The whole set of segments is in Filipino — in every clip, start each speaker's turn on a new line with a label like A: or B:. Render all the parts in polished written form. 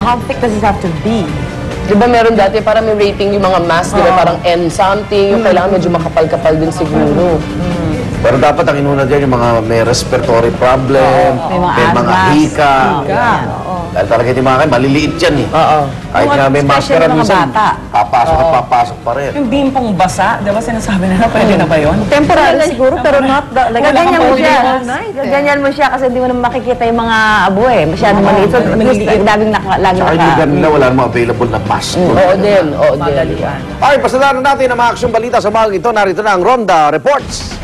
A: How thick does it have to be?
B: Di ba meron dati parang may rating yung mga mask, di ba parang N something, yung kailangan medyo makapal-kapal din siguro.
C: Pero dapat ang inuna dyan yung mga may respiratory problem, may mga hika. Dahil talaga yung mga kayo, maliliit yan eh. Kahit nga may maskara minsan, papasok at papasok pa rin.
A: Yung bimpong basa, di ba sinasabi nila, pwede na ba yun?
D: Temporary siguro, pero not like ganyan mo siya. Ganyan mo siya kasi hindi mo naman makikita yung mga abo eh. Masyado maliit. So, laging lagi
C: Saka hindi ganun na wala namang available na mask.
B: Oo din, oo din.
C: Ay, pasadaran natin ang mga aksyong balita sa mga ito. Narito na ang Ronda Reports.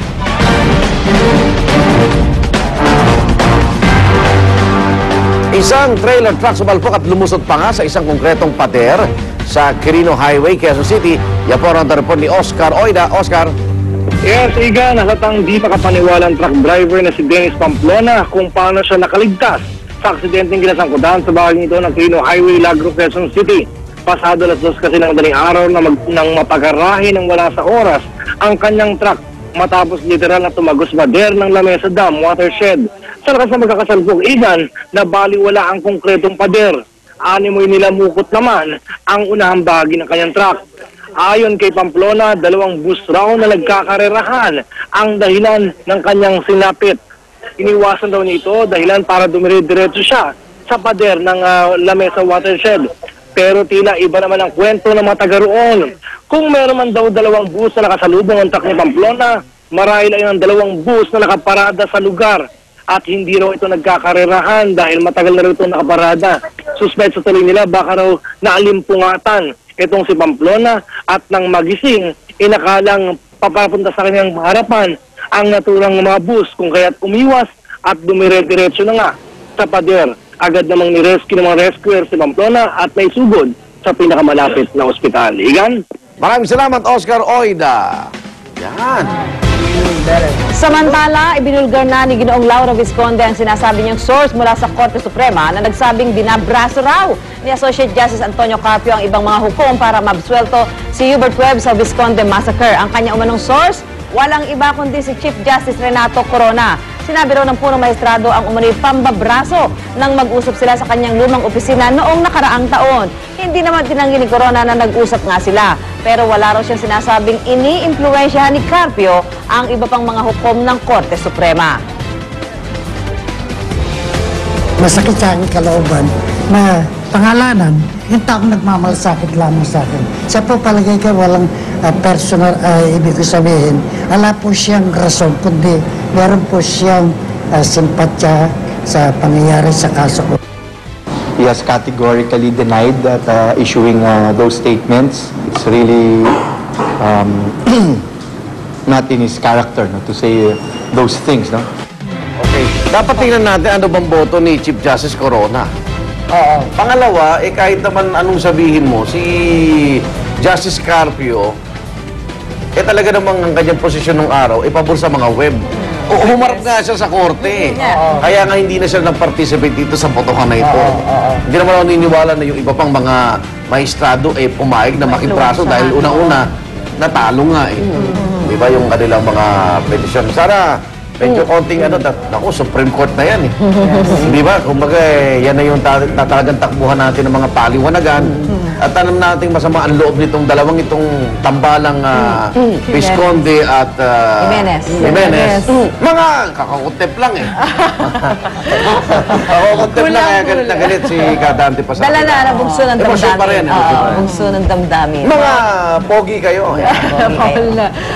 C: Isang trailer truck sumalpok at lumusot pa nga sa isang konkretong pader sa Quirino Highway, Quezon City. Yan po ang report ni Oscar Oida. Oscar.
E: Yes, Iga, halatang di makapaniwalang truck driver na si Dennis Pamplona kung paano siya nakaligtas sa aksidenteng ginasangkutan sa bahagi ito ng Quirino Highway, Lagro, Quezon City. Pasado alas 2 kasi ng daling araw nang mapagarahe ng wala sa oras ang kanyang truck matapos literal na tumagos bader ng Lamesa Dam watershed. Sa lakas na magkakasalpok, Igan, na baliwala ang konkretong pader. Animoy nila mukot naman ang unahang bahagi ng kanyang truck. Ayon kay Pamplona, 2 bus raw na nagkakarerahan ang dahilan ng kanyang sinapit. Iniwasan daw nito dahilan para dumire-diretso siya sa pader ng Lamesa watershed. Pero tila iba naman ang kwento ng mga taga roon. Kung meron man daw 2 bus na nakasalubong ang truck ni Pamplona, marahil ay ang 2 bus na nakaparada sa lugar. At hindi raw ito nagkakarerahan dahil matagal na rin ito nakaparada. Suspect sa tuloy nila baka raw naalimpungatan itong si Pamplona at nang magising, inakalang papapunta sa kanyang harapan ang naturang mga bus kung kaya't umiwas at dumire-diretso na nga sa pader. Agad namang ni-rescue ng mga rescuer si Pamplona at may sugod sa pinakamalapit na ospital. Igan?
C: Maraming salamat, Oscar Oida. Yan.
D: Samantala, ibinulgar na ni Ginoong Laura Vizconde ang sinasabi niyang source mula sa Korte Suprema na nagsabing binabraso raw ni Associate Justice Antonio Carpio ang ibang mga hukom para mabswelto si Hubert Webb sa Vizconde Massacre. Ang kanya umanong source, walang iba kundi si Chief Justice Renato Corona. Sinabi raw ng punong maestrado ang umano'y pambabraso nang mag-usap sila sa kanyang lumang opisina noong nakaraang taon. Hindi naman tinanggi ni Corona na nag-usap nga sila. Pero wala raw siyang sinasabing ini-impluwensyahan ni Carpio ang iba pang mga hukom ng Korte Suprema.
F: Masakit sa aking kalooban na pangalanan, yung taong nagmamalasakit lamang sa akin. Sa po palagay ka walang personal, ibig ko sabihin, wala po siyang rason, kundi meron po siyang simpatya sa pangyayari sa kaso ko.
G: He has categorically denied that issuing those statements. It's really not in his character to say those things. No?
C: Okay. Dapat tingnan natin ano bang boto ni Chief Justice Corona. Pangalawa, kahit naman anong sabihin mo, si Justice Carpio, talaga namang ang kanyang posisyon ng araw, pabor sa mga web. Humarap nga siya sa korte. Kaya nga hindi na siya nag-participate dito sa botohan na ito. Hindi naman ako niniwala na yung iba pang mga maestrado pumayag na makipraso dahil unang-una, natalo nga Di ba yung kanilang mga petisyon. Sana, medyo konting naku, Supreme Court na yan Di ba? Kumbaga, yan na yung talagang takbuhan natin ng mga paliwanagan. At tanam natin masama ang loob nitong itong tambalang Vizconde at Jimenez. Mga kakakuntep lang Kakakuntep lang kaya galit na galit si Kadante Pasarela.
D: Dala na bugso ng damdamin. Bugso ng damdamin.
C: Mga pogi kayo.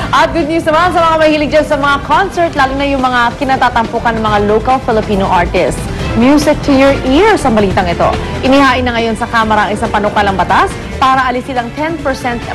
A: At good news naman sa mga mahilig dyan sa mga concert, lalo na yung mga kinatatampukan ng mga local Filipino artists. Music to your ears ang balitang ito. Inihain na ngayon sa Kamara ang isang panukalang batas para alisin ang 10%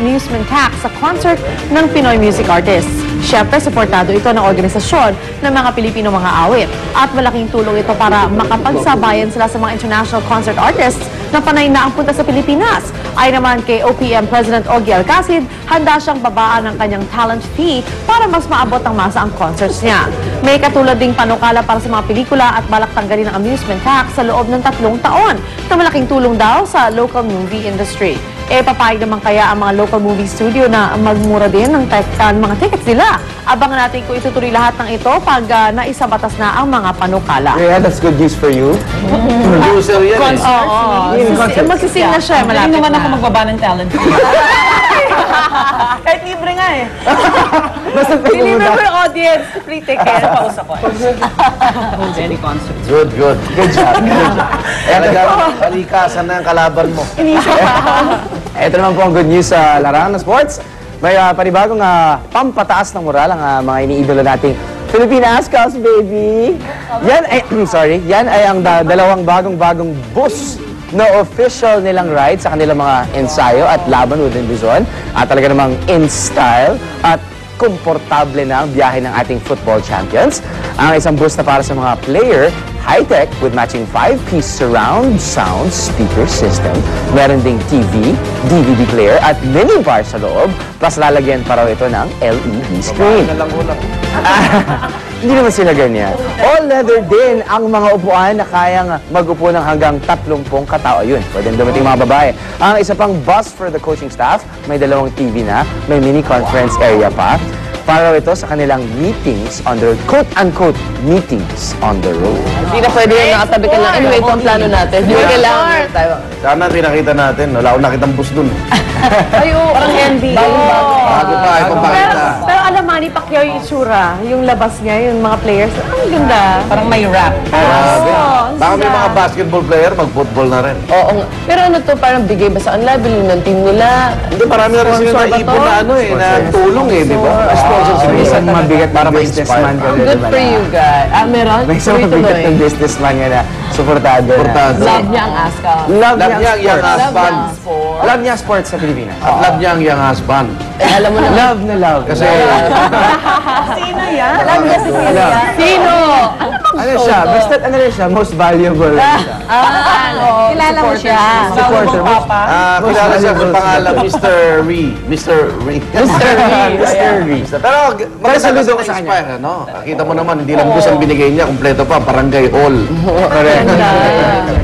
A: amusement tax sa concert ng Pinoy music artists. Siyempre, suportado ito ng organisasyon ng mga Pilipino mga awit. At malaking tulong ito para makapagsabayan sila sa mga international concert artists na panay na ang punta sa Pilipinas. Ay naman kay OPM President Ogie Alcacid, handa siyang babaan ng kanyang talent fee para mas maabot ang masa ang concerts niya. May katulad ding panukala para sa mga pelikula at balak tanggalin ang amusement tax sa loob ng 3 taon na malaking tulong daw sa local movie industry. Papayag naman kaya ang mga local movie studio na magmura din ng mga tickets nila. Abangan natin kung itutuloy lahat ng ito pag naisabatas na ang mga panukala.
G: Yeah, that's good news for you.
C: Producer yan eh.
A: Oo. Magsising na siya, malapit
D: naman
A: na.
D: ako magbaba ng talent. Kahit libre nga eh.
G: Basta
A: Deliver for audience. Free ticket.
D: Pausa ko. Any concert.
C: Good, good. Good job. Good job. Talagang palikasan na ang kalaban mo.
H: Ito naman po ang good news sa larangan ng sports. May panibagong pampataas ng moral ang mga iniidolo nating Filipinas, Cause baby. Yan ay, yan ay ang dalawang bagong bus na official nilang ride sa kanilang mga ensayo at laban within Luzon. At talaga namang in style at komportable na ang biyahe ng ating football champions. Ang isang bus na para sa mga player, high-tech with matching 5-piece surround sound speaker system. Meron ding TV, DVD player at minibar sa loob. Plus lalagyan pa raw ito ng LED screen. Hindi naman sila ganyan. All leather din ang mga upuan na kayang mag-upo ng hanggang 30 katao. Ayun, pwede dumating mga babae. Ang isa pang bus for the coaching staff, may 2 TV na, may mini conference area pa. Para ito sa kanilang meetings on the quote-unquote meetings on the road.
B: Hindi na pwede yung nakatabi ka lang. Anyway, ito ang plano natin. Hindi mo kailangan tayo.
C: Sana pinakita natin. Wala akong nakitang bus dun.
A: Ay, oo. Parang NBA.
C: Bago pa, ipang pakita.
A: Pero alam, Manny Pacquiao yung itsura. Yung labas niya, yung mga players. Ang ganda.
D: Parang may rap.
C: Grabe. Baka may mga basketball player, mag-football na rin.
B: Oo nga. Pero ano to, parang bigay ba sa ang level ng team nila?
C: Hindi, marami na rin sila naipon na ano eh, na tulong eh, di ba?
H: So, isang mabigat para businessman ka.
B: Good for you guys. Meron?
H: May isang mabigat ng businessman nga na suportado.
B: Love niya ang ASCA.
H: Love
C: Love niya ang young
H: sports.
C: husband.
H: Love niya sports sa Pilipinas.
C: At love niya ang young husband.
B: Alam mo na.
H: Love na love.
C: Kasi,
D: Sino yan?
H: Love niya si
B: Sino?
H: Ano siya? Basta ano rin siya? Most valuable rin siya.
D: Kilala mo siya.
H: Supporter.
C: kilala siya sa pangalan Mr. Ree. Mr. Ree.
H: Mr. Ree.
C: Pero maganda
H: saludo ko
C: kasi
H: sa kanya.
C: na-inspire, ano? Nakita mo naman, hindi lang bus ang binigay niya, kumpleto pa, barangay hall. Correct.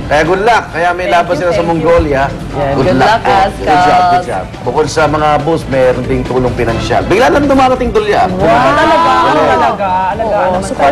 C: Kaya good luck. Kaya may laban sila sa Mongolia.
B: Good luck,
C: po.
B: Aska.
C: Good job, good job. Bukod sa mga bus, meron ding tulong pinansyal. Bigla lang dumarating tulya.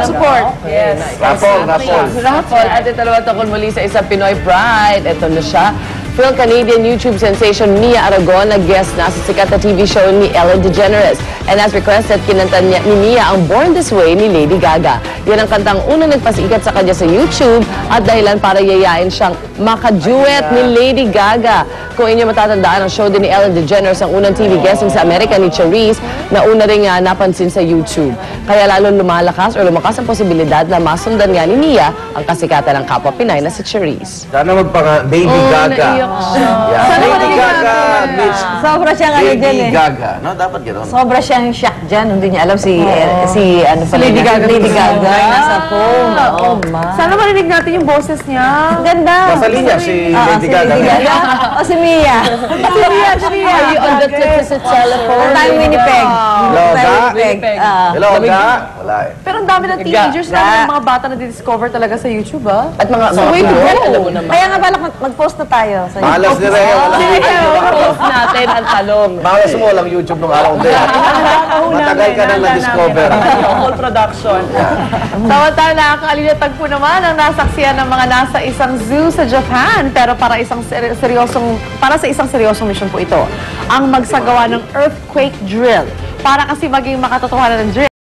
B: Support. Yes.
C: Rapol.
B: Raffle. At ito naman tungkol muli sa isang Pinoy Pride. Ito na siya. Phil-Canadian YouTube sensation Mia Aragon nag-guest na sa sikat na TV show ni Ellen DeGeneres. And as requested, kinanta ni Mia ang Born This Way ni Lady Gaga. Yan ang kantang unang nagpasikat sa kanya sa YouTube at dahilan para yayain siyang makaduet ni Lady Gaga. Kung inyo matatandaan, ang show din ni Ellen DeGeneres ang unang TV guesting sa Amerika ni Charisse na una rin napansin sa YouTube. Kaya lalo lumakas ang posibilidad na masundan nga ni Mia ang kasikatan ng kapwa Pinay na si Charisse.
C: Sana Baby Gaga. Yeah. Lady Gaga, Mitch.
D: Sobra siyang ano dyan
C: Lady
D: eh.
C: Gaga. No, dapat gano'n.
D: Sobra siyang shock dyan. Hindi niya alam si ano pala.
A: Lady Gaga.
D: Lady Gaga. Nasa phone. Oo, ma.
A: Sana marinig natin yung boses niya.
D: Ganda.
C: Nasa linya si Lady Gaga.
D: O si Mia.
A: Si Mia.
B: Are you on the tip sa telephone?
D: Tayong Winnipeg.
C: Hello,
D: Winnipeg.
C: Hello, Ga. Wala eh.
A: Pero ang dami ng teenagers na mga bata na discover talaga sa YouTube, ah.
B: At mga alam mo naman.
D: Kaya nga balak mag-post na tayo. Sa
C: Malas ni Rhea. Wala.
B: Post natin ang talong.
C: Malas mo walang YouTube nung araw din. Matagal ka nang na-discover.
D: whole production.
A: Samantala, nakakalinatag po naman ang nasaksiyan ng mga nasa isang zoo sa Japan. Pero para sa isang seryosong mission po ito, ang magsagawa ng earthquake drill. Para kasi maging makatotohanan ng drill.